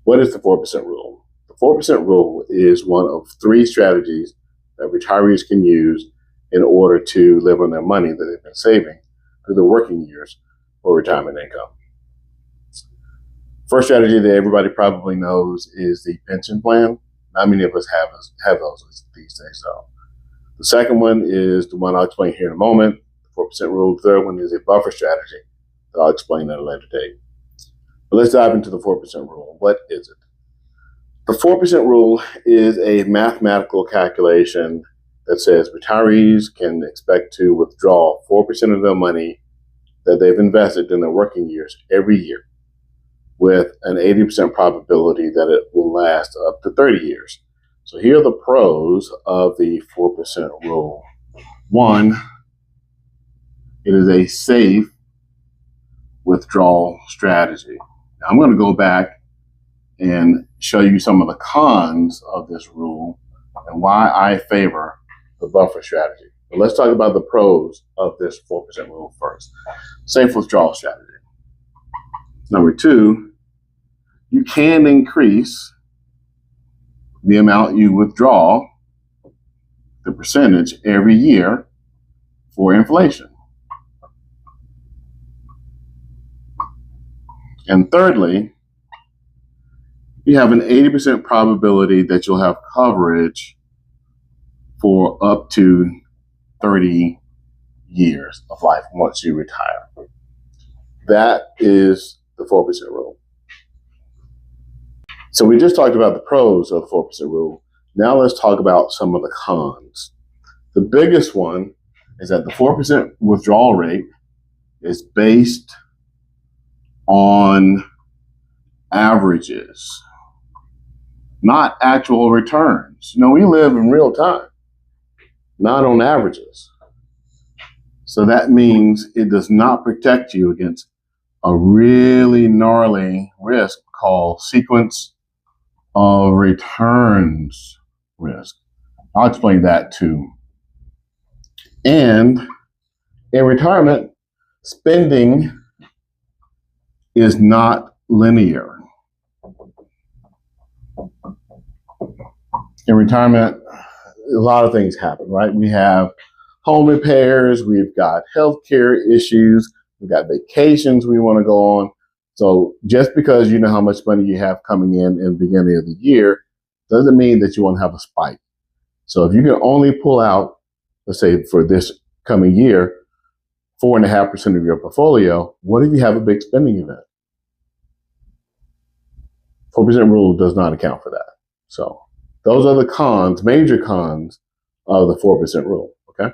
What is the 4% rule? The 4% rule is one of three strategies that retirees can use in order to live on their money that they've been saving through their working years for retirement income. First strategy that everybody probably knows is the pension plan. Not many of us have those these days, though. The second one is the one I'll explain here in a moment, the 4% rule. The third one is a buffer strategy that I'll explain at a later date. But let's dive into the 4% rule. What is it? The 4% rule is a mathematical calculation that says retirees can expect to withdraw 4% of their money that they've invested in their working years every year, with an 80% probability that it will last up to 30 years. So here are the pros of the 4% rule. One, it is a safe withdrawal strategy. Now, I'm going to go back and show you some of the cons of this rule and why I favor the buffer strategy. But let's talk about the pros of this 4% rule first. Safe withdrawal strategy. Number two, you can increase the amount you withdraw, the percentage, every year for inflation. And thirdly, you have an 80% probability that you'll have coverage for up to 30 years of life once you retire. That is the 4% rule. So we just talked about the pros of the 4% rule. Now let's talk about some of the cons. The biggest one is that the 4% withdrawal rate is based on averages, not actual returns. You know, we live in real time, not on averages. So that means it does not protect you against a really gnarly risk called sequence of returns risk. I'll explain that too. And in retirement, spending is not linear. In retirement, a lot of things happen, right? We have home repairs, we've got healthcare issues, we've got vacations we want to go on. So just because you know how much money you have coming in the beginning of the year doesn't mean that you won't have a spike. So if you can only pull out, let's say for this coming year, 4.5% of your portfolio, what if you have a big spending event? 4% rule does not account for that. So those are the cons, major cons of the 4% rule.